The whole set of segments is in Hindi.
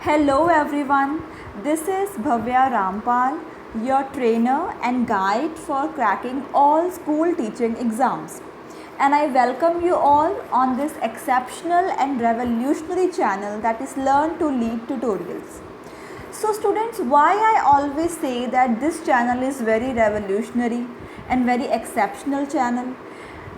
Hello everyone, this is Bhavya Rampal, your trainer and guide for cracking all school teaching exams. And I welcome you all on this exceptional and revolutionary channel that is Learn to Lead Tutorials. So students, why I always say that this channel is very revolutionary and very exceptional channel?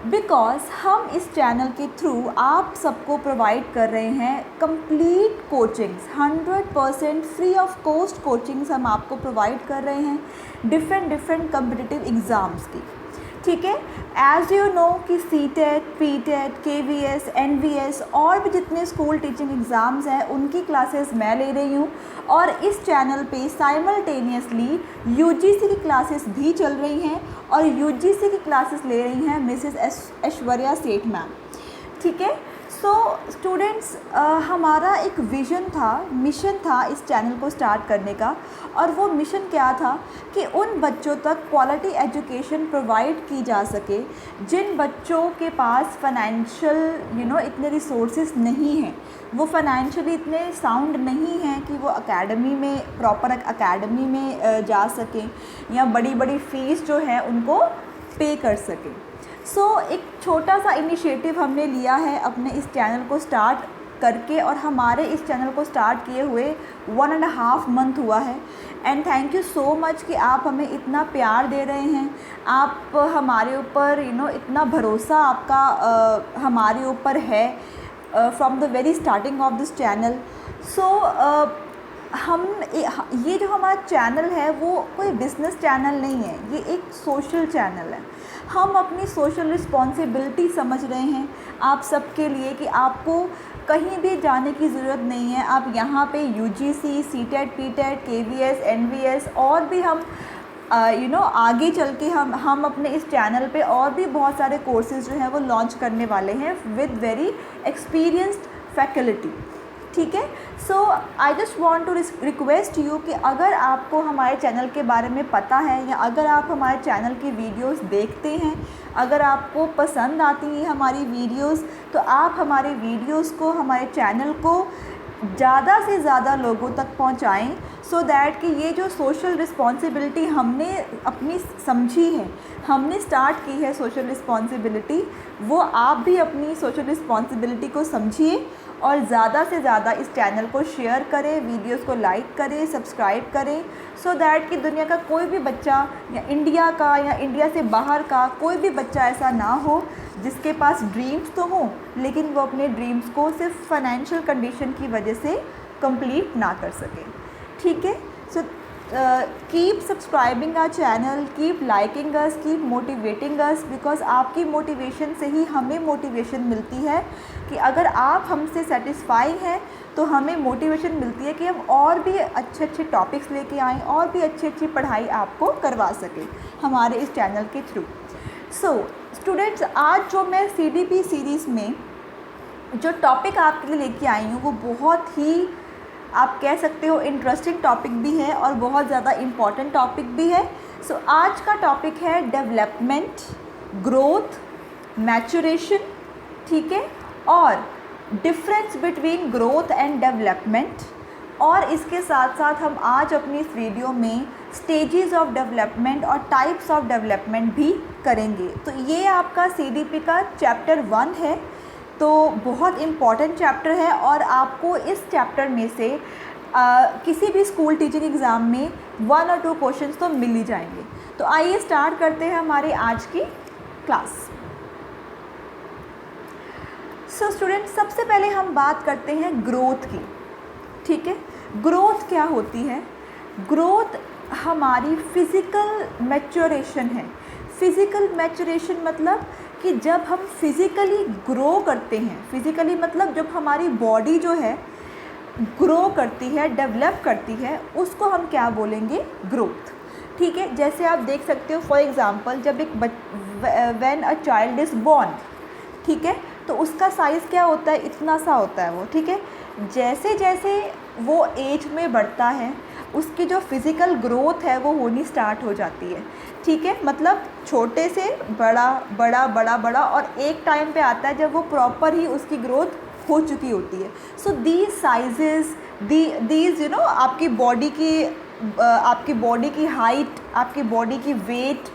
Because हम इस चैनल के थ्रू आप सबको प्रोवाइड कर रहे हैं complete coachings 100% free of cost coachings हम आपको प्रोवाइड कर रहे हैं डिफरेंट कम्पिटिटिव एग्ज़ाम्स की। ठीक है, एज़ यू नो कि सीटेट, पीटेट, केवीएस, एनवीएस और भी जितने स्कूल टीचिंग एग्ज़ाम्स हैं उनकी क्लासेस मैं ले रही हूँ और इस चैनल पे साइमल्टेनियसली यूजीसी की क्लासेस भी चल रही हैं और यूजीसी की क्लासेस ले रही हैं मिसेस ऐश्वर्या सेठ मैम। ठीक है, सो स्टूडेंट्स, हमारा एक मिशन था इस चैनल को स्टार्ट करने का, और वो मिशन क्या था कि उन बच्चों तक क्वालिटी एजुकेशन प्रोवाइड की जा सके जिन बच्चों के पास फाइनेंशियल इतने रिसोर्सेज नहीं हैं, वो फाइनेंशियली इतने साउंड नहीं हैं कि वो प्रॉपर एकेडमी में जा सकें या बड़ी बड़ी फ़ीस जो है उनको पे कर सकें। सो एक छोटा सा इनिशिएटिव हमने लिया है अपने इस चैनल को स्टार्ट करके, और हमारे इस चैनल को स्टार्ट किए हुए 1.5 मंथ हुआ है। And thank you so much कि आप हमें इतना प्यार दे रहे हैं, आप हमारे ऊपर इतना भरोसा आपका हमारे ऊपर है from the very starting of this channel. So ये जो हमारा चैनल है वो कोई बिज़नेस चैनल नहीं है, ये एक सोशल चैनल है। हम अपनी सोशल रिस्पॉन्सिबिलिटी समझ रहे हैं आप सबके लिए कि आपको कहीं भी जाने की ज़रूरत नहीं है। आप यहाँ पे UGC, CTET, PTET, KVS, NVS और भी हम आगे चल के हम अपने इस चैनल पे और भी बहुत सारे कोर्सेज़ जो हैं वो लॉन्च करने वाले हैं विद वेरी एक्सपीरियंस्ड फैकल्टी। ठीक है, so I just want to request you कि अगर आपको हमारे चैनल के बारे में पता है या अगर आप हमारे चैनल की वीडियोस देखते हैं, अगर आपको पसंद आती हैं हमारी वीडियोस, तो आप हमारे वीडियोस को, हमारे चैनल को ज़्यादा से ज़्यादा लोगों तक पहुंचाएं, सो दैट कि ये जो सोशल रिस्पॉन्सिबिलिटी हमने अपनी समझी है, हमने स्टार्ट की है सोशल रिस्पॉन्सिबिलिटी, वो आप भी अपनी सोशल रिस्पॉन्सिबिलिटी को समझिए और ज़्यादा से ज़्यादा इस चैनल को शेयर करें, वीडियोस को लाइक करें, सब्सक्राइब करें, सो दैट कि दुनिया का कोई भी बच्चा या इंडिया का या इंडिया से बाहर का कोई भी बच्चा ऐसा ना हो जिसके पास ड्रीम्स तो हों लेकिन वो अपने ड्रीम्स को सिर्फ फाइनेंशियल कंडीशन की वजह से कंप्लीट ना कर सके। ठीक है, so keep subscribing our channel, keep liking us, keep motivating us, because आपकी मोटिवेशन से ही हमें मोटिवेशन मिलती है कि अगर आप हमसे सेटिस्फाई हैं तो हमें मोटिवेशन मिलती है कि हम और भी अच्छे टॉपिक्स लेके आएँ और भी अच्छी पढ़ाई आपको करवा सकें हमारे इस चैनल के थ्रू। सो स्टूडेंट्स, आज जो मैं CDP सीरीज़ में जो टॉपिक आपके लिए लेके आई हूँ वो बहुत ही, आप कह सकते हो, इंटरेस्टिंग टॉपिक भी है और बहुत ज़्यादा इम्पॉर्टेंट टॉपिक भी है। सो आज का टॉपिक है डेवलपमेंट, ग्रोथ, मैचुरेशन। ठीक है, और difference between growth and development, और इसके साथ साथ हम आज अपनी इस वीडियो में स्टेजेस ऑफ डेवलपमेंट और टाइप्स ऑफ डेवलपमेंट भी करेंगे। तो ये आपका CDP का चैप्टर 1 है, तो बहुत इम्पॉर्टेंट चैप्टर है और आपको इस चैप्टर में से किसी भी स्कूल टीचिंग एग्ज़ाम में 1 और 2 क्वेश्चंस तो मिल ही जाएंगे। तो आइए स्टार्ट करते हैं हमारी आज की क्लास। सो स्टूडेंट्स, सबसे पहले हम बात करते हैं ग्रोथ की। ठीक है, ग्रोथ क्या होती है? ग्रोथ हमारी फिज़िकल मैच्योरेशन है। फिज़िकल मैच्योरेशन मतलब कि जब हम फिज़िकली ग्रो करते हैं, फिज़िकली मतलब जब हमारी बॉडी जो है ग्रो करती है, डेवलप करती है, उसको हम क्या बोलेंगे? ग्रोथ। ठीक है, जैसे आप देख सकते हो, फॉर एग्ज़ाम्पल, जब एक when a child is born, ठीक है, तो उसका साइज़ क्या होता है? इतना सा होता है वो। ठीक है, जैसे जैसे वो एज में बढ़ता है उसकी जो फिज़िकल ग्रोथ है वो होनी स्टार्ट हो जाती है। ठीक है, मतलब छोटे से बड़ा बड़ा बड़ा बड़ा, और एक टाइम पे आता है जब वो प्रॉपर ही उसकी ग्रोथ हो चुकी होती है। सो दीज साइजेस, दीज आपकी बॉडी की हाइट, आपकी बॉडी की वेट,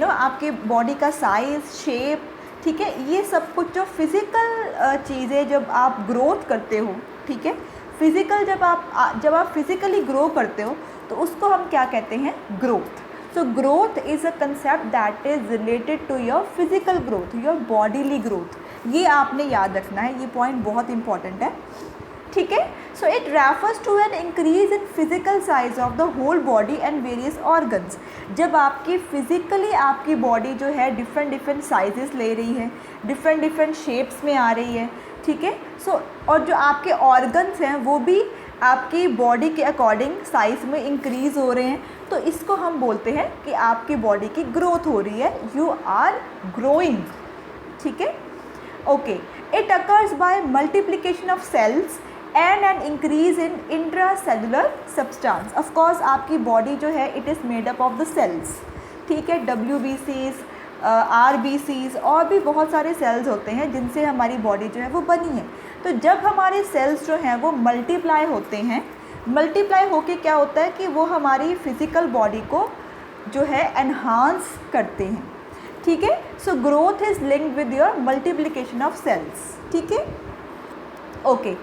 आपकी बॉडी का साइज़, शेप, ठीक है, ये सब कुछ जो फिज़िकल चीज़ें जब आप ग्रोथ करते हो, ठीक है, फिज़िकल जब आप फिज़िकली ग्रो करते हो तो उसको हम क्या कहते हैं, growth. So growth is a concept that is related to your physical growth, your bodily growth. ये आपने याद रखना है, ये पॉइंट बहुत इंपॉर्टेंट है, ठीक है। So it refers to an increase in physical size of the whole body and various organs. जब आपकी फिजिकली आपकी बॉडी जो है डिफरेंट साइजेस ले रही है, डिफरेंट शेप्स में आ रही है, ठीक है। सो और जो आपके ऑर्गन्स हैं वो भी आपकी बॉडी के अकॉर्डिंग साइज़ में इंक्रीज़ हो रहे हैं, तो इसको हम बोलते हैं कि आपकी बॉडी की ग्रोथ हो रही है, यू आर ग्रोइंग, ठीक है, okay. It occurs by multiplication of cells and an increase in intracellular substance. Of course आपकी बॉडी जो है it is made up of the cells, ठीक है, WBCs, RBCs और भी बहुत सारे सेल्स होते हैं जिनसे हमारी बॉडी जो है वो बनी है। तो जब हमारे सेल्स जो हैं वो मल्टीप्लाई होते हैं, मल्टीप्लाई होके क्या होता है कि वो हमारी फिज़िकल बॉडी को जो है एनहांस करते हैं, ठीक है। So growth is linked with your multiplication of cells, ठीक है, okay.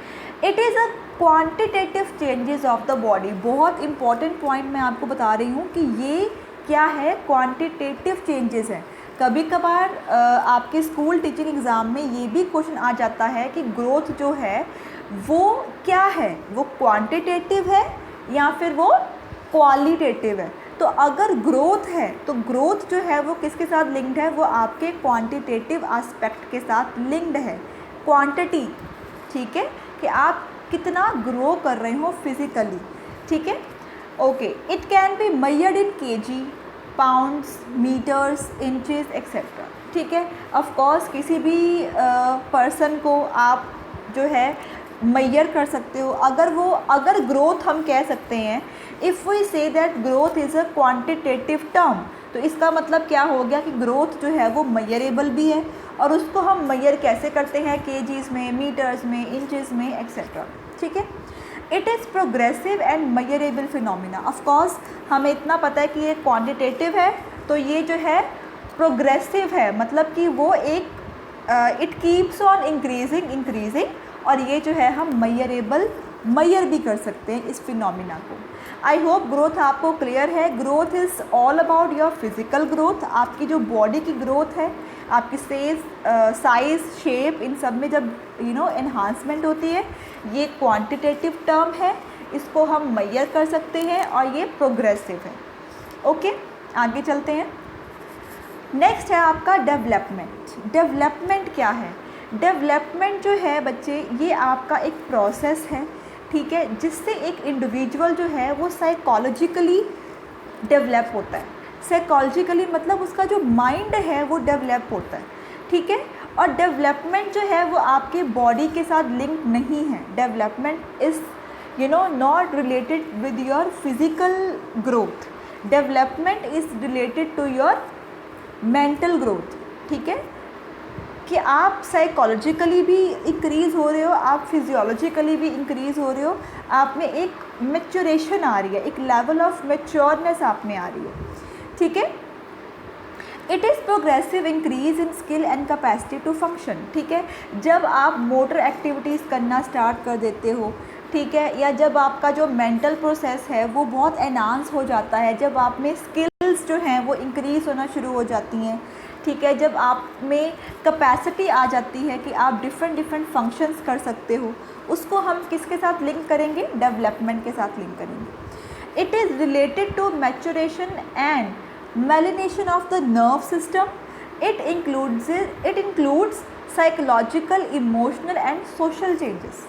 It is a quantitative changes of the body. बहुत इंपॉर्टेंट पॉइंट मैं आपको बता रही हूँ कि ये क्या है, क्वांटिटेटिव चेंजेस हैं। कभी कभार आपके स्कूल टीचिंग एग्ज़ाम में ये भी क्वेश्चन आ जाता है कि ग्रोथ जो है वो क्या है, वो क्वांटिटेटिव है या फिर वो क्वालिटेटिव है। तो अगर ग्रोथ है तो ग्रोथ जो है वो किसके साथ लिंक्ड है, वो आपके क्वांटिटेटिव एस्पेक्ट के साथ लिंक्ड है, क्वांटिटी, ठीक है, कि आप कितना ग्रो कर रहे हो फिज़िकली, ठीक है, okay. It can be measured in KG, pounds, metres, inches etcetera, ठीक है। ऑफ कोर्स किसी भी पर्सन को आप जो है मेजर कर सकते हो। अगर ग्रोथ हम कह सकते हैं, if we say that growth is a quantitative term, तो इसका मतलब क्या हो गया कि ग्रोथ जो है वो मेजरेबल भी है, और उसको हम मेजर कैसे करते हैं, केजीज़ में, मीटर्स में, इंचेस में एक्सेट्रा, ठीक है। It is progressive and measurable phenomena. Of course हमें इतना पता है कि ये क्वांटिटेटिव है, तो ये जो है प्रोग्रेसिव है, मतलब कि वो एक इट कीप्स ऑन इंक्रीजिंग, और ये जो है हम मेजर भी कर सकते हैं इस फिनोमिना को। आई होप ग्रोथ आपको क्लियर है। Growth is all about your physical growth. आपकी जो बॉडी की ग्रोथ है, आपकी साइज़, शेप, इन सब में जब एनहांसमेंट होती है, ये क्वांटिटेटिव टर्म है, इसको हम मेजर कर सकते हैं, और ये प्रोग्रेसिव है, ओके। आगे चलते हैं। नेक्स्ट है आपका डेवलपमेंट। डेवलपमेंट क्या है? डेवलपमेंट जो है बच्चे, ये आपका एक प्रोसेस है, ठीक है, जिससे एक इंडिविजुअल जो है वो साइकोलॉजिकली डेवलप होता है। साइकोलॉजिकली मतलब उसका जो माइंड है वो डेवलप होता है, ठीक है। और डेवलपमेंट जो है वो आपके बॉडी के साथ लिंक नहीं है। Development is not related with your physical growth. Development is related to your mental growth, ठीक है, कि आप साइकोलॉजिकली भी इंक्रीज़ हो रहे हो, आप फिजियोलॉजिकली भी इंक्रीज़ हो रहे हो, आप में एक मैच्योरेशन आ रही है, एक लेवल ऑफ मैच्योरनेस आप में आ रही है, ठीक है। It is progressive increase in skill and capacity to function, ठीक है। जब आप मोटर एक्टिविटीज़ करना स्टार्ट कर देते हो, ठीक है, या जब आपका जो मेंटल प्रोसेस है वो बहुत एनहांस हो जाता है, जब आप में स्किल्स जो हैं वो इंक्रीज़ होना शुरू हो जाती हैं, ठीक है, जब आप में कैपेसिटी आ जाती है कि आप डिफरेंट फंक्शंस कर सकते हो, उसको हम किसके साथ लिंक करेंगे? डेवलपमेंट के साथ लिंक करेंगे। It is related to maturation and myelination of the nerve system. It includes psychological, emotional and social changes.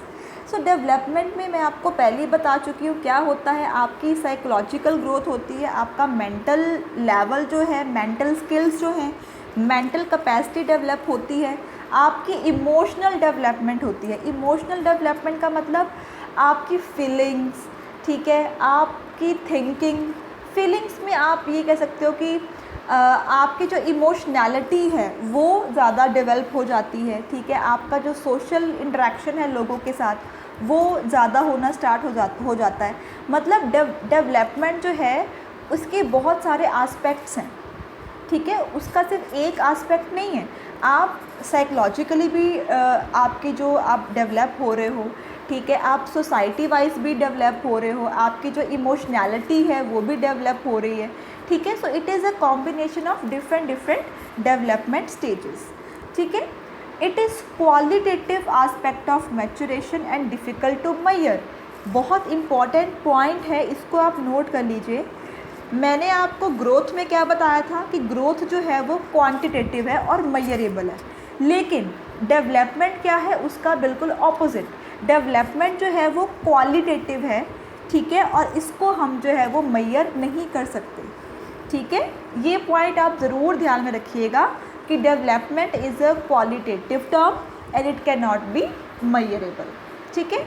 So development में मैं आपको पहले ही बता चुकी हूँ क्या होता है। आपकी साइकोलॉजिकल ग्रोथ होती है, आपका मेंटल लेवल जो है, मेंटल स्किल्स जो हैं, मेंटल कैपेसिटी डेवलप होती है, आपकी इमोशनल डेवलपमेंट होती है। इमोशनल डेवलपमेंट का मतलब आपकी फीलिंग्स, ठीक है, आपकी थिंकिंग। फीलिंग्स में आप ये कह सकते हो कि आपकी जो इमोशनैलिटी है वो ज़्यादा डेवलप हो जाती है, ठीक है। आपका जो सोशल इंटरेक्शन है लोगों के साथ वो ज़्यादा होना स्टार्ट हो जाता है। मतलब डेवलपमेंट जो है उसके बहुत सारे आस्पेक्ट्स हैं, ठीक है, उसका सिर्फ एक आस्पेक्ट नहीं है। आप साइकोलॉजिकली भी आपकी जो आप डेवलप हो रहे हो, ठीक है, आप सोसाइटी वाइज भी डेवलप हो रहे हो, आपकी जो इमोशनैलिटी है वो भी डेवलप हो रही है, ठीक है। So it is a combination of different development stages, ठीक है। It is qualitative aspect of maturation and difficult to measure. बहुत इम्पॉर्टेंट पॉइंट है, इसको आप नोट कर लीजिए। मैंने आपको ग्रोथ में क्या बताया था कि ग्रोथ जो है वो क्वांटिटेटिव है और मेजरेबल है, लेकिन डेवलपमेंट क्या है, उसका बिल्कुल ऑपोजिट। डेवलपमेंट जो है वो क्वालिटेटिव है, ठीक है, और इसको हम जो है वो मेजर नहीं कर सकते, ठीक है। ये पॉइंट आप ज़रूर ध्यान में रखिएगा कि development is a qualitative term and it can not be measurable, ठीक है।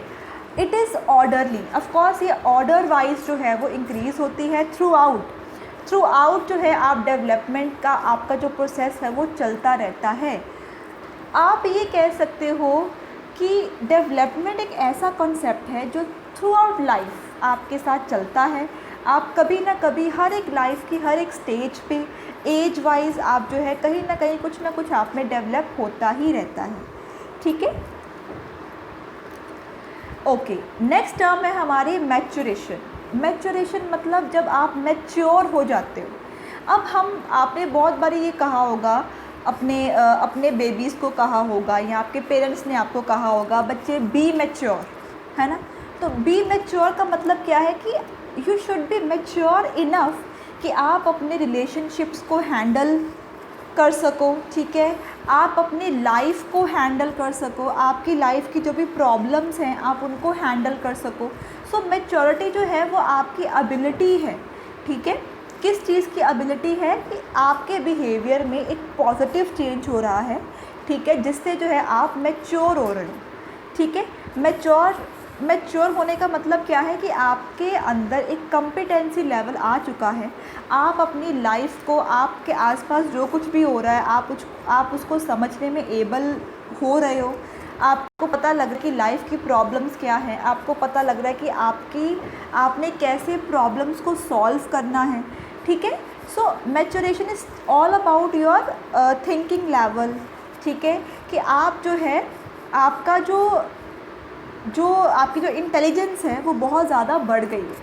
इट इज़ ऑर्डरली, ऑफकोर्स ये ऑर्डर वाइज जो है वो इंक्रीज़ होती है थ्रू आउट जो है आप डेवलपमेंट का आपका जो प्रोसेस है वो चलता रहता है। आप ये कह सकते हो कि डेवलपमेंट एक ऐसा कॉन्सेप्ट है जो थ्रू आउट लाइफ आपके साथ चलता है। आप कभी ना कभी हर एक लाइफ की हर एक स्टेज पे एज वाइज आप जो है कहीं ना कहीं कुछ ना कुछ आप में डेवलप होता ही रहता है, ठीक है। ओके, नेक्स्ट टर्म है हमारी मैच्योरेशन। मैच्योरेशन मतलब जब आप मैच्योर हो जाते हो। अब आपने बहुत बार ये कहा होगा, अपने बेबीज़ को कहा होगा या आपके पेरेंट्स ने आपको कहा होगा, बच्चे बी मैच्योर, है ना। तो बी मैच्योर का मतलब क्या है कि you should be mature enough कि आप अपने रिलेशनशिप्स को हैंडल कर सको, ठीक है, आप अपनी लाइफ को हैंडल कर सको, आपकी लाइफ की जो भी प्रॉब्लम्स हैं आप उनको हैंडल कर सको। सो मैच्योरिटी जो है वो आपकी एबिलिटी है, ठीक है। किस चीज़ की एबिलिटी है कि आपके बिहेवियर में एक पॉजिटिव चेंज हो रहा है, ठीक है, जिससे जो है आप मैच्योर हो रहे हो, ठीक है। मैच्योर होने का मतलब क्या है कि आपके अंदर एक कॉम्पिटेंसी लेवल आ चुका है। आप अपनी लाइफ को, आपके आसपास जो कुछ भी हो रहा है आप उसको समझने में एबल हो रहे हो। आपको पता लग रहा है कि लाइफ की प्रॉब्लम्स क्या है, आपको पता लग रहा है कि आपने कैसे प्रॉब्लम्स को सॉल्व करना है, ठीक है। So maturation is all about your thinking level, ठीक है, कि आप जो है आपका जो आपकी जो इंटेलिजेंस है वो बहुत ज़्यादा बढ़ गई है,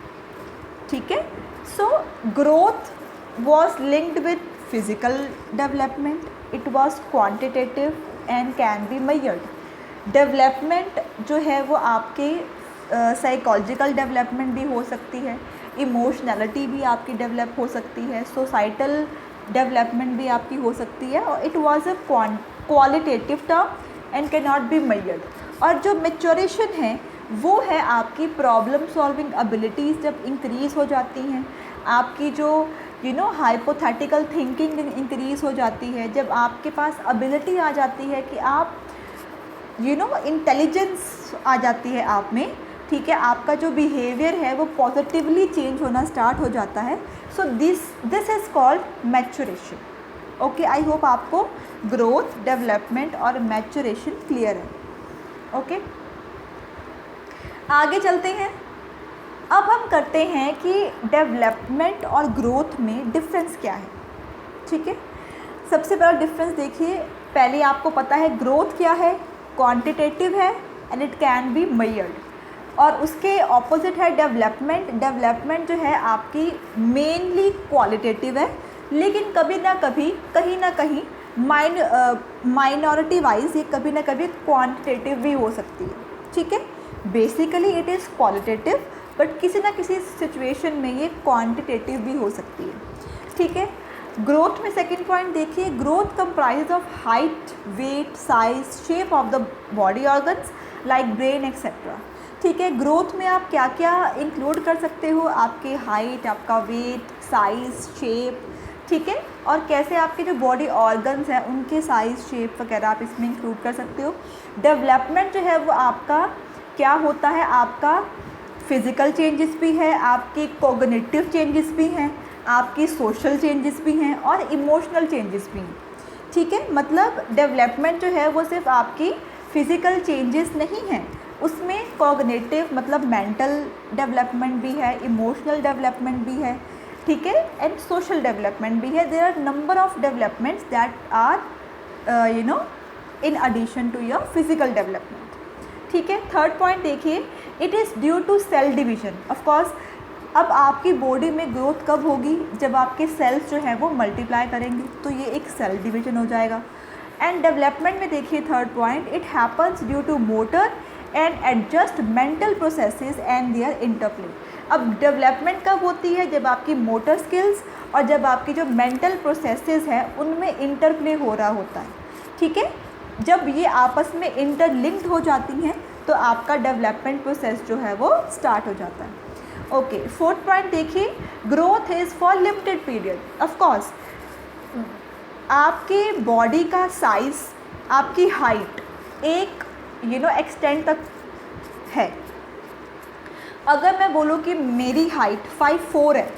ठीक है। So growth was linked with physical development, it was quantitative and can be measured. Development जो है वो आपके साइकोलॉजिकल डेवलपमेंट भी हो सकती है, इमोशनैलिटी भी आपकी डेवलप हो सकती है, सोसाइटल डेवलपमेंट भी आपकी हो सकती है, और it was a qualitative term and can not be measured. और जो मैच्योरेशन है वो है आपकी प्रॉब्लम सॉल्विंग एबिलिटीज़ जब इंक्रीज़ हो जाती हैं, आपकी जो हाइपोथेटिकल थिंकिंग इंक्रीज़ हो जाती है, जब आपके पास एबिलिटी आ जाती है कि आप इंटेलिजेंस आ जाती है आप में, ठीक है, आपका जो बिहेवियर है वो पॉजिटिवली चेंज होना स्टार्ट हो जाता है। So this is called maturation. Okay, I hope आपको ग्रोथ, डेवलपमेंट और मैच्योरेशन क्लियर है। ओके, आगे चलते हैं। अब हम करते हैं कि डेवलपमेंट और ग्रोथ में डिफरेंस क्या है, ठीक है। सबसे बड़ा डिफरेंस देखिए, पहले आपको पता है ग्रोथ क्या है, क्वांटिटेटिव है and it can be measured, और उसके ऑपोजिट है डेवलपमेंट। डेवलपमेंट जो है आपकी मेनली क्वालिटेटिव है, लेकिन कभी ना कभी कहीं ना कहीं माइनॉरिटी वाइज ये कभी ना कभी क्वांटिटेटिव भी हो सकती है, ठीक है। Basically it is qualitative, but किसी ना किसी सिचुएशन में ये क्वांटिटेटिव भी हो सकती है, ठीक है। ग्रोथ में सेकंड पॉइंट देखिए, growth comprise of height, weight, size, shape of the body organs like brain etcetera, ठीक है। ग्रोथ में आप क्या क्या इंक्लूड कर सकते हो, आपकी हाइट, आपका वेट, साइज़, शेप, ठीक है, और कैसे आपके जो बॉडी ऑर्गन्स हैं उनके साइज़, शेप वगैरह आप इसमें इंक्लूड कर सकते हो। डेवलपमेंट जो है वो आपका क्या होता है, आपका फिज़िकल चेंजेस भी है, आपके कॉग्निटिव चेंजेस भी हैं, आपकी सोशल चेंजेस भी हैं और इमोशनल चेंजेस भी हैं, ठीक है। मतलब डेवलपमेंट जो है वो सिर्फ आपकी फ़िज़िकल चेंजेस नहीं हैं, उसमें कॉग्निटिव मतलब मेंटल डेवलपमेंट भी है, इमोशनल डेवलपमेंट भी है, ठीक है, एंड सोशल डेवलपमेंट भी है. There are number of developments that are in addition to your physical development. ठीक है. थर्ड पॉइंट देखिए, it is due to cell division. Of course अब आपकी बॉडी में ग्रोथ कब होगी, जब आपके सेल्स जो हैं वो मल्टीप्लाई करेंगे, तो ये एक सेल डिवीजन हो जाएगा. एंड डेवलपमेंट में देखिए third point, it happens due to motor and adjust mental processes and their interplay. अब डेवलपमेंट कब होती है, जब आपकी मोटर स्किल्स और जब आपकी जो मेंटल प्रोसेसेस हैं उनमें इंटरप्ले हो रहा होता है. ठीक है. जब ये आपस में इंटरलिंक्ड हो जाती हैं तो आपका डेवलपमेंट प्रोसेस जो है वो स्टार्ट हो जाता है. ओके. फोर्थ पॉइंट देखिए, growth is for limited period. Of course आपके बॉडी का साइज़, आपकी हाइट एक एक्सटेंड तक है. अगर मैं बोलूँ कि मेरी हाइट 5'4" है,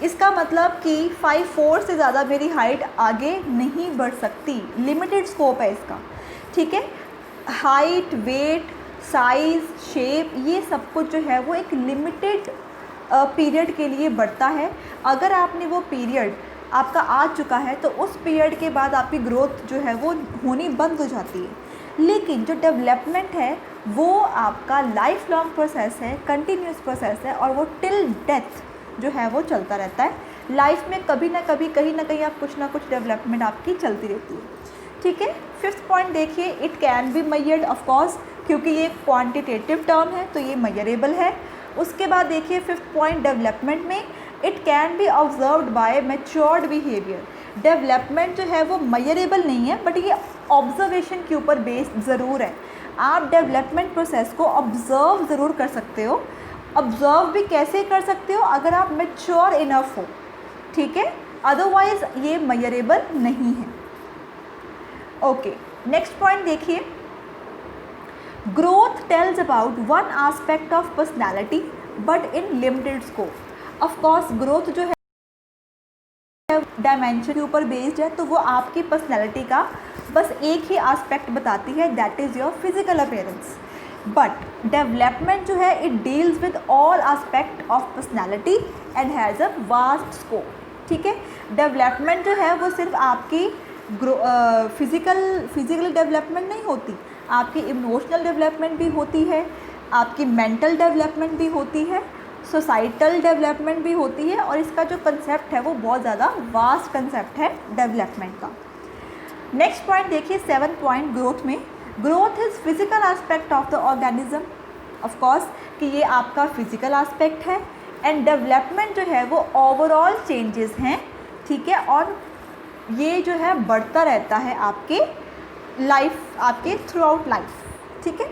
इसका मतलब कि 5'4" से ज़्यादा मेरी हाइट आगे नहीं बढ़ सकती. लिमिटेड स्कोप है इसका. ठीक है. हाइट, वेट, साइज़, शेप, ये सब कुछ जो है वो एक लिमिटेड पीरियड के लिए बढ़ता है. अगर आपने वो पीरियड आपका आ चुका है तो उस पीरियड के बाद आपकी ग्रोथ जो है वो होनी बंद हो जाती है. लेकिन जो डेवलपमेंट है वो आपका लाइफ लॉन्ग प्रोसेस है, कंटिन्यूस प्रोसेस है, और वो टिल डेथ जो है वो चलता रहता है. लाइफ में कभी ना कभी कहीं ना कहीं आप कुछ ना कुछ डेवलपमेंट आपकी चलती रहती है. ठीक है. फिफ्थ पॉइंट देखिए, it can be measured. Of course क्योंकि ये क्वांटिटेटिव टर्म है तो ये मेजरेबल है. उसके बाद देखिए फिफ्थ पॉइंट डेवलपमेंट में, it can B observed bye matured behaviour. Development जो है वो मेजरेबल नहीं है, बट ये ऑब्जर्वेशन के ऊपर बेस्ड ज़रूर है. आप डेवलपमेंट प्रोसेस को ऑब्ज़र्व ज़रूर कर सकते हो. ऑब्ज़र्व भी कैसे कर सकते हो, अगर आप मैच्योर इनफ हो. ठीक है. अदरवाइज़ ये मेजरेबल नहीं है. ओके. नेक्स्ट पॉइंट देखिए, growth tells about one aspect of personality but in limited scope. Of course growth जो है डायमेंशन के ऊपर बेस्ड है, तो वो आपकी पर्सनैलिटी का बस एक ही एस्पेक्ट बताती है, that is your physical appearance. But development जो है it deals with all aspect of personality and has a vast scope. ठीक है. डेवलपमेंट जो है वो सिर्फ आपकी फिजिकल डेवलपमेंट नहीं होती, आपकी इमोशनल डेवलपमेंट भी होती है, आपकी मेंटल डेवलपमेंट भी होती है, सोसाइटल डेवलपमेंट भी होती है. और इसका जो कंसेप्ट है वो बहुत ज़्यादा वास्ट कंसेप्ट है डेवलपमेंट का. नेक्स्ट पॉइंट देखिए, सेवन्थ पॉइंट ग्रोथ में, growth is physical aspect of the organism. Of course कि ये आपका फिजिकल एस्पेक्ट है. एंड डेवलपमेंट जो है वो ओवरऑल चेंजेस हैं. ठीक है. और ये जो है बढ़ता रहता है आपके लाइफ, आपके थ्रू आउट लाइफ. ठीक है.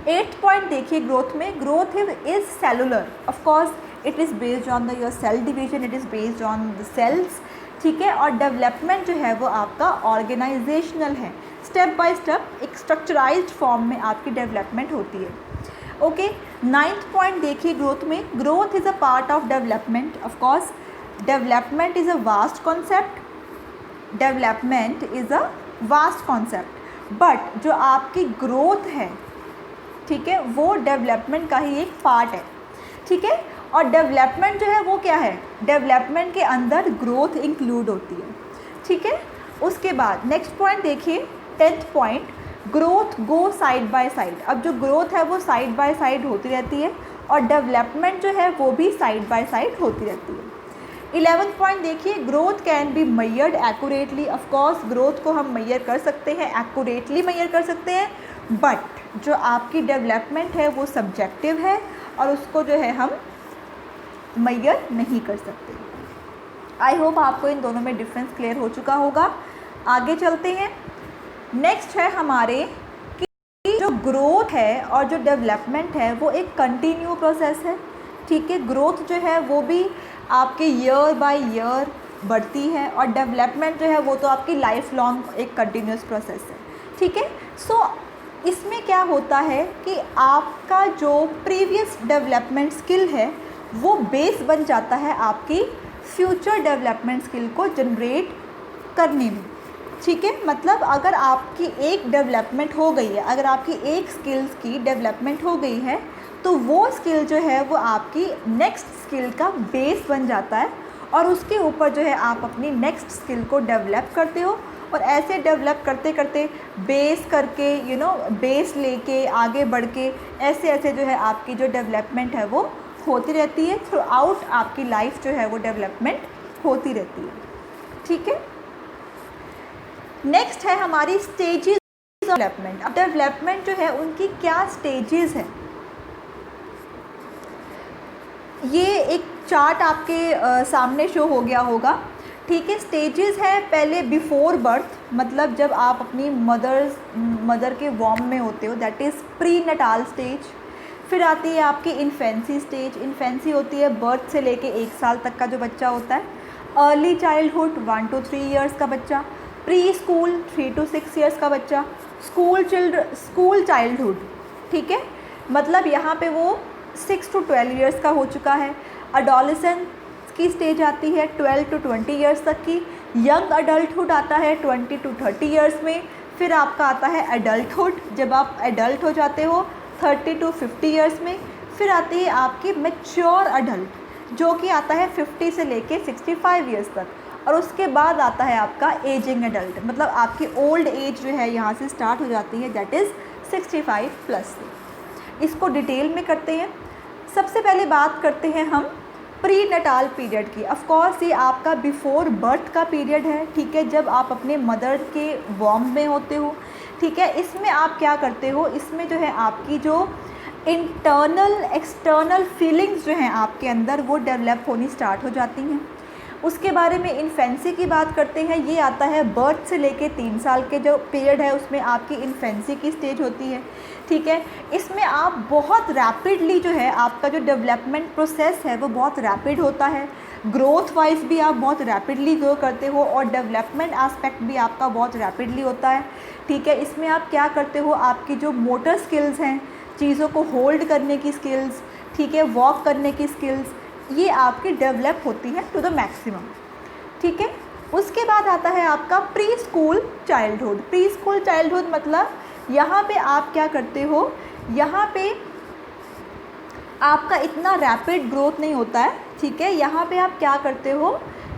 एट्थ पॉइंट देखिए ग्रोथ में, growth is cellular. Of course it is based on the your cell division, it is based on the cells. ठीक है. और डेवलपमेंट जो है वो आपका ऑर्गेनाइजेशनल है. स्टेप बाय स्टेप एक स्ट्रक्चराइज्ड फॉर्म में आपकी डेवलपमेंट होती है. ओके. नाइन्थ पॉइंट देखिए ग्रोथ में, growth is a part of development. Of course development is a vast concept. Development is a vast concept, but जो आपकी ग्रोथ है, ठीक है, वो डेवलपमेंट का ही एक पार्ट है. ठीक है. और डेवलपमेंट जो है वो क्या है, डेवलपमेंट के अंदर ग्रोथ इंक्लूड होती है. ठीक है. उसके बाद नेक्स्ट पॉइंट देखिए, tenth point, growth go side by side. अब जो ग्रोथ है वो साइड बाय साइड होती रहती है और डेवलपमेंट जो है वो भी साइड बाय साइड होती रहती है. 11th पॉइंट देखिए, growth can be measured accurately. Of course growth को हम मेजर कर सकते हैं, एक्यूरेटली मेजर कर सकते हैं, बट जो आपकी डेवलपमेंट है वो सब्जेक्टिव है और उसको जो है हम मेजर नहीं कर सकते. आई होप आपको इन दोनों में डिफरेंस क्लियर हो चुका होगा. आगे चलते हैं. नेक्स्ट है हमारे कि जो ग्रोथ है और जो डेवलपमेंट है वो एक कंटिन्यू प्रोसेस है. ठीक है. ग्रोथ जो है वो भी आपके ईयर बाय ईयर बढ़ती है और डेवलपमेंट जो है वो तो आपकी लाइफ लॉन्ग एक कंटिन्यूस प्रोसेस है. ठीक है. सो इसमें क्या होता है कि आपका जो प्रीवियस डेवलपमेंट स्किल है वो बेस बन जाता है आपकी फ्यूचर डेवलपमेंट स्किल को जनरेट करने में. ठीक है, मतलब अगर आपकी एक डेवलपमेंट हो गई है, अगर आपकी एक स्किल्स की डेवलपमेंट हो गई है तो वो स्किल जो है वो आपकी नेक्स्ट स्किल का बेस बन जाता है और उसके ऊपर जो है आप अपनी नेक्स्ट स्किल को डेवलप करते हो और ऐसे डेवलप करते करते बेस करके बेस लेके आगे बढ़ के ऐसे ऐसे जो है आपकी जो डेवलपमेंट है वो होती रहती है। थ्रू आउट आपकी लाइफ जो है वो डेवलपमेंट होती रहती है। ठीक है, नेक्स्ट है हमारी स्टेजेस ऑफ डेवलपमेंट। अब डेवलपमेंट जो है उनकी क्या स्टेजेस हैं, ये एक चार्ट आपके सामने शो हो गया होगा। ठीक है, स्टेजेस है, पहले बिफोर बर्थ, मतलब जब आप अपनी मदर के वॉर्म में होते हो, that is pre Natal stage. फिर आती है आपकी इन्फेंसी स्टेज। इन्फेंसी होती है बर्थ से लेके 1 साल तक का जो बच्चा होता है। अर्ली चाइल्डहुड 1 to 3 ईयर्स का बच्चा। प्री स्कूल 3 to 6 ईयर्स का बच्चा। स्कूल चाइल्डहुड, ठीक है, मतलब यहाँ पे वो 6 to 12 ईयर्स का हो चुका है। अडोलेसेंस की स्टेज आती है 12 to 20 ईयर्स तक की। यंग अडल्टहुड आता है 20 to 30 ईयर्स में। फिर आपका आता है एडल्टहुड, जब आप एडल्ट हो जाते हो 30 to 50 ईयर्स में। फिर आती है आपकी मैच्योर अडल्ट जो कि आता है 50 से लेके 65 ईयर्स तक। और उसके बाद आता है आपका एजिंग एडल्ट, मतलब आपकी ओल्ड एज जो है यहाँ से स्टार्ट हो जाती है, दैट इज़ 65 प्लस से। इसको डिटेल में करते हैं। सबसे पहले बात करते हैं हम प्री नटाल पीरियड की। ऑफ कोर्स ये आपका बिफोर बर्थ का पीरियड है, ठीक है, जब आप अपने मदर के वॉर्म में होते हो। ठीक है, इसमें आप क्या करते हो, इसमें जो है आपकी जो इंटरनल एक्सटर्नल फीलिंग्स जो हैं आपके अंदर वो डेवलप होनी स्टार्ट हो जाती हैं। उसके बारे में इन्फेंसी की बात करते हैं। ये आता है बर्थ से लेके 3 साल के जो पीरियड है उसमें आपकी इन्फेंसी की स्टेज होती है। ठीक है, इसमें आप बहुत रैपिडली जो है आपका जो डेवलपमेंट प्रोसेस है वो बहुत रैपिड होता है। ग्रोथ वाइज भी आप बहुत रैपिडली ग्रो करते हो और डेवलपमेंट एस्पेक्ट भी आपका बहुत रैपिडली होता है। ठीक है, इसमें आप क्या करते हो, आपकी जो मोटर स्किल्स हैं, चीज़ों को होल्ड करने की स्किल्स, ठीक है, वॉक करने की स्किल्स, ये आपकी डेवलप होती है टू द मैक्सिमम। ठीक है, उसके बाद आता है आपका pre school childhood. Pre school childhood मतलब यहाँ पे आप क्या करते हो, यहाँ पे आपका इतना रैपिड ग्रोथ नहीं होता है। ठीक है, यहाँ पे आप क्या करते हो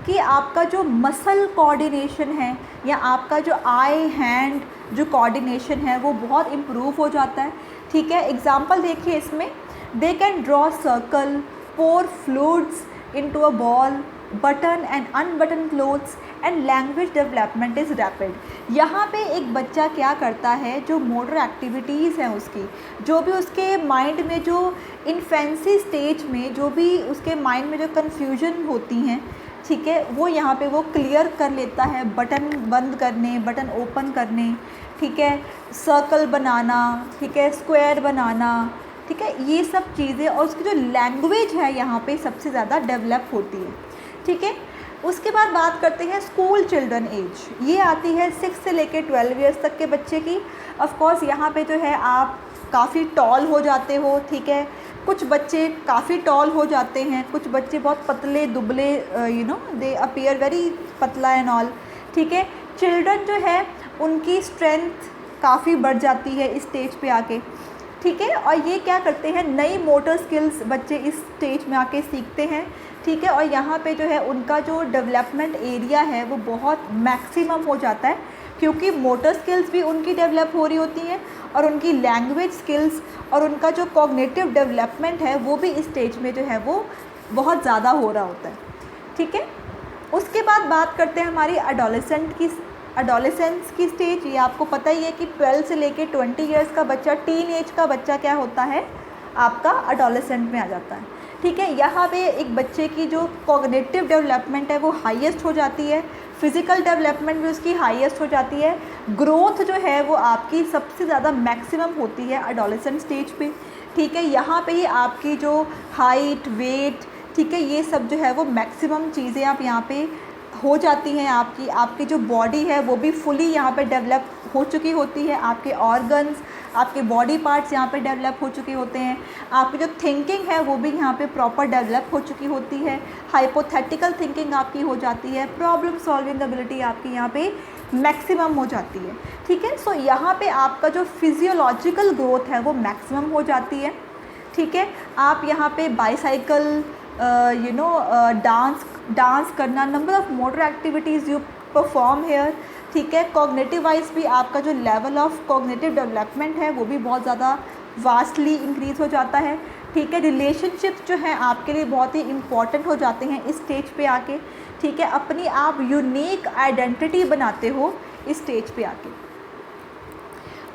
कि आपका जो मसल कोऑर्डिनेशन है या आपका जो आई हैंड जो कोऑर्डिनेशन है वो बहुत इम्प्रूव हो जाता है। ठीक है, एग्जांपल देखिए इसमें, they can draw circle, pour fluids into a ball, button and unbutton clothes and language development is rapid। यहाँ पे एक बच्चा क्या करता है, जो मोटर एक्टिविटीज़ हैं उसकी, जो भी उसके माइंड में जो इन्फेंसी स्टेज में जो भी उसके माइंड में जो कन्फ्यूजन होती हैं, ठीक है, वो यहाँ पे वो क्लियर कर लेता है। बटन बंद करने, बटन ओपन करने, ठीक है, सर्कल बनाना, ठीक है, स्क्वायर बनाना, ठीक है, ये सब चीज़ें, और उसकी जो लैंग्वेज है यहाँ पे सबसे ज़्यादा डेवलप होती है। ठीक है, उसके बाद बात करते हैं स्कूल चिल्ड्रन एज। ये आती है 6 से लेके 12 ईयर्स तक के बच्चे की। ऑफ कोर्स यहाँ पे जो है आप काफ़ी टॉल हो जाते हो। ठीक है, कुछ बच्चे काफ़ी टॉल हो जाते हैं, कुछ बच्चे बहुत पतले दुबले, दे अपीयर वेरी पतला एंड ऑल। ठीक है, चिल्ड्रन जो है उनकी स्ट्रेंथ काफ़ी बढ़ जाती है इस स्टेज पे आके। ठीक है, और ये क्या करते हैं, नई मोटर स्किल्स बच्चे इस स्टेज में आके सीखते हैं। ठीक है, और यहाँ पे जो है उनका जो डेवलपमेंट एरिया है वो बहुत मैक्सिमम हो जाता है, क्योंकि मोटर स्किल्स भी उनकी डेवलप हो रही होती हैं और उनकी लैंग्वेज स्किल्स और उनका जो कॉग्निटिव डेवलपमेंट है वो भी इस स्टेज में जो है वो बहुत ज़्यादा हो रहा होता है। ठीक है, उसके बाद बात करते हैं हमारी एडोलेसेंस की स्टेज। ये आपको पता ही है कि 12 से लेके 20 ईयर्स का बच्चा, टीन एज का बच्चा क्या होता है, आपका एडोलेसेंट में आ जाता है। ठीक है, यहाँ पे एक बच्चे की जो कॉग्निटिव डेवलपमेंट है वो हाईएस्ट हो जाती है, फिज़िकल डेवलपमेंट भी उसकी हाईएस्ट हो जाती है, ग्रोथ जो है वो आपकी सबसे ज़्यादा मैक्सिमम होती है एडोलेसेंट स्टेज पे। ठीक है, यहाँ पे ही आपकी जो हाइट, वेट, ठीक है, ये सब जो है वो मैक्सिमम चीज़ें आप यहाँ पे हो जाती हैं। आपकी जो बॉडी है वो भी फुली यहाँ पे डेवलप हो चुकी होती है। आपके ऑर्गन्स, आपके बॉडी पार्ट्स यहाँ पे डेवलप हो चुके होते हैं। आपकी जो थिंकिंग है वो भी यहाँ पे प्रॉपर डेवलप हो चुकी होती है। हाइपोथेटिकल थिंकिंग आपकी हो जाती है। प्रॉब्लम सॉल्विंग एबिलिटी आपकी यहाँ पे मैक्सिमम हो जाती है, ठीक है। सो यहाँ पे आपका जो फिजियोलॉजिकल ग्रोथ है वो मैक्सिमम हो जाती है, ठीक है। आप यहाँ पे बाईसाइकिल डांस करना, number of motor activities you perform here, ठीक है। कॉग्निटिव वाइज भी आपका जो लेवल ऑफ कॉग्निटिव डेवलपमेंट है वो भी बहुत ज़्यादा वास्टली इंक्रीज़ हो जाता है, ठीक है। रिलेशनशिप्स जो हैं आपके लिए बहुत ही इम्पॉर्टेंट हो जाते हैं इस स्टेज पे आके, ठीक है। अपनी आप यूनिक आइडेंटिटी बनाते हो इस स्टेज पे आके।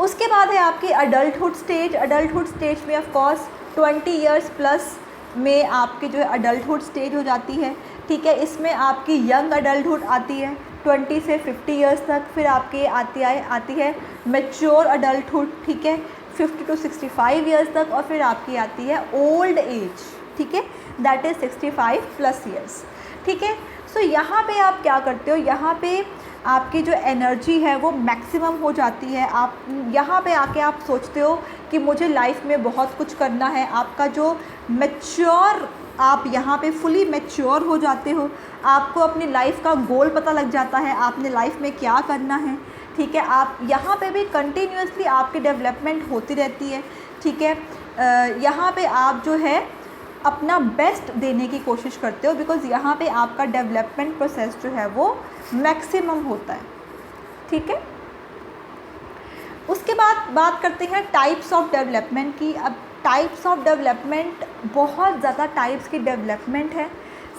उसके बाद है आपकी अडल्टहुड स्टेज। अडल्टहुड स्टेज में ऑफ कोर्स 20 इयर्स प्लस में आपकी जो है अडल्टहुड स्टेज हो जाती है, ठीक है। इसमें आपकी यंग अडल्टहुड आती है 20 से 50 इयर्स तक, फिर आपकी आती है मैच्योर अडल्टहुड, ठीक है, 50 to 65 इयर्स तक, और फिर आपकी आती है ओल्ड एज, ठीक है, दैट इज़ 65+ ईयर्स, ठीक है। सो यहाँ पे आप क्या करते हो, यहाँ पे आपकी जो एनर्जी है वो मैक्सिमम हो जाती है। आप यहाँ पे आके आप सोचते हो कि मुझे लाइफ में बहुत कुछ करना है। आपका जो मैच्योर, आप यहाँ पे फुली मैच्योर हो जाते हो। आपको अपनी लाइफ का गोल पता लग जाता है, आपने लाइफ में क्या करना है, ठीक है। आप यहाँ पे भी कंटिन्यूसली आपकी डेवलपमेंट होती रहती है, ठीक है। यहाँ पे आप जो है अपना बेस्ट देने की कोशिश करते हो, बिकॉज़ यहाँ पे आपका डेवलपमेंट प्रोसेस जो है वो मैक्सिमम होता है, ठीक है। उसके बाद बात करते हैं टाइप्स ऑफ डेवलपमेंट की। अब टाइप्स ऑफ डेवलपमेंट, बहुत ज़्यादा टाइप्स की डेवलपमेंट है।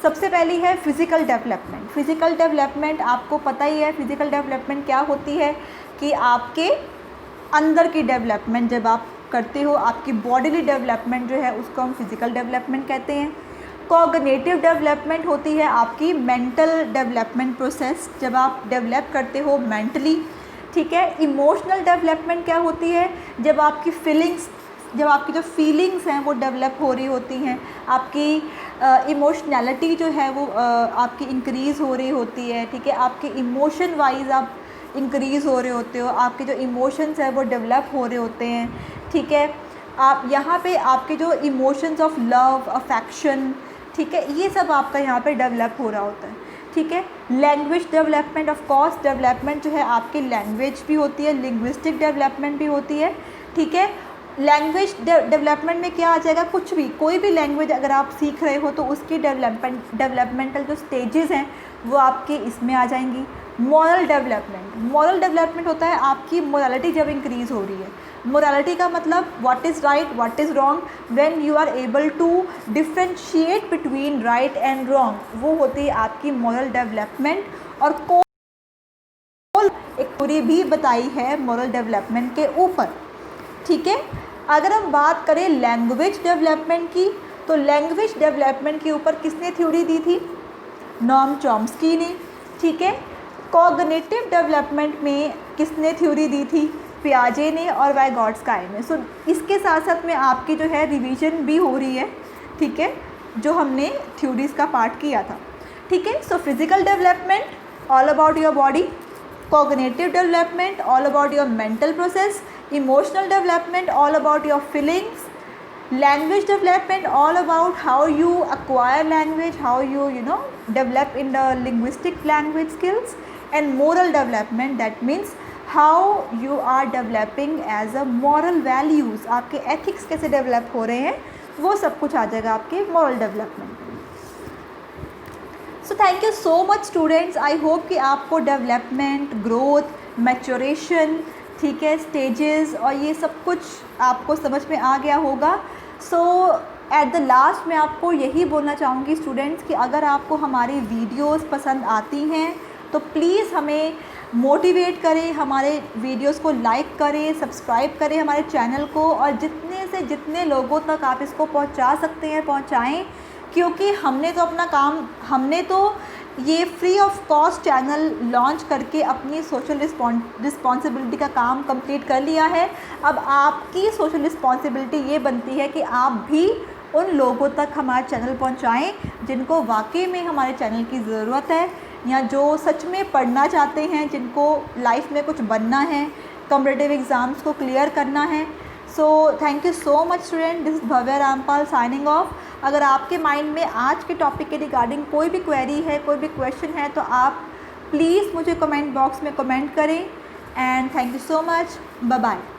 सबसे पहली है फ़िज़िकल डेवलपमेंट। फ़िज़िकल डेवलपमेंट आपको पता ही है, फ़िज़िकल डेवलपमेंट क्या होती है कि आपके अंदर की डेवलपमेंट जब आप करते हो, आपकी बॉडीली डेवलपमेंट जो है उसको हम फ़िज़िकल डेवलपमेंट कहते हैं। कॉग्निटिव डेवलपमेंट होती है आपकी मेंटल डेवलपमेंट प्रोसेस, जब आप डेवलप करते हो मेंटली, ठीक है। इमोशनल डेवलपमेंट क्या होती है, जब आपकी फीलिंग्स, जब आपकी जो फीलिंग्स हैं वो डेवलप हो रही होती हैं, आपकी इमोशनैलिटी जो है वो आपकी इंक्रीज़ हो रही होती है, ठीक है। आपके इमोशन वाइज आप इंक्रीज़ हो रहे होते हो, आपके जो इमोशंस हैं वो डेवलप हो रहे होते हैं, ठीक है। आप यहाँ पे आपके जो इमोशंस ऑफ लव, अफेक्शन, ठीक है, ये सब आपका यहाँ पे डेवलप हो रहा होता है, ठीक है। Language development, of course development जो है आपकी लैंग्वेज भी होती है, लिंग्विस्टिक डेवलपमेंट भी होती है, ठीक है। लैंग्वेज डेवलपमेंट में क्या आ जाएगा, कुछ भी, कोई भी लैंग्वेज अगर आप सीख रहे हो तो उसकी डेवलपमेंटल जो स्टेजेस हैं वो आपके इसमें आ जाएंगी। मॉरल डेवलपमेंट, मॉरल डेवलपमेंट होता है आपकी मोरालिटी जब इंक्रीज़ हो रही है। मोरालिटी का मतलब what is right, what is wrong, when you are able to differentiate between right and wrong, वो होती है आपकी मॉरल डेवलपमेंट। और एक थ्योरी भी बताई है मॉरल डेवलपमेंट के ऊपर, ठीक है। अगर हम बात करें लैंग्वेज डेवलपमेंट की, तो लैंग्वेज डेवलपमेंट के ऊपर किसने थ्योरी दी थी, नॉर्म चॉम्स्की ने, ठीक है। कॉग्निटिव डेवलपमेंट में किसने थ्योरी दी थी, पियाजे ने और वाइगॉट्स्की ने। सो इसके साथ साथ में आपकी जो है रिवीजन भी हो रही है, ठीक है, जो हमने थ्योरीज़ का पार्ट किया था, ठीक है। So physical development all about your body, cognitive development all about your mental process, emotional development all about your feelings, language development all about how you acquire language, how you develop in the linguistic language skills, and moral development, that means how you are developing as a moral values, आपके ethics कैसे develop हो रहे हैं, वो सब कुछ आ जाएगा आपके moral development। So thank you so much students, I hope कि आपको डेवलपमेंट, ग्रोथ, मैच्योरेशन, ठीक है, स्टेजेस और ये सब कुछ आपको समझ में आ गया होगा। सो एट द लास्ट मैं आपको यही बोलना चाहूँगी स्टूडेंट्स कि अगर आपको हमारी वीडियोस पसंद आती हैं तो प्लीज़ हमें मोटिवेट करें, हमारे वीडियोस को लाइक करें, सब्सक्राइब करें हमारे चैनल को, और जितने से जितने लोगों तक आप इसको पहुंचा सकते हैं पहुंचाएं, क्योंकि हमने तो अपना काम, हमने तो ये free of cost channel launch करके अपनी सोशल रिस्पॉन्सिबिलिटी का काम कंप्लीट कर लिया है। अब आपकी सोशल रिस्पॉन्सिबिलिटी ये बनती है कि आप भी उन लोगों तक हमारा चैनल पहुंचाएं जिनको वाकई में हमारे चैनल की ज़रूरत है, या जो सच में पढ़ना चाहते हैं, जिनको लाइफ में कुछ बनना है, कॉम्पिटिटिव एग्ज़ाम्स को क्लियर करना है। So thank you so much student, this is Bhavya Rampal signing off. अगर आपके माइंड में आज के टॉपिक के रिगार्डिंग कोई भी क्वेरी है, कोई भी क्वेश्चन है, तो आप प्लीज़ मुझे कमेंट बॉक्स में कमेंट करें। And thank you so much. Bye bye.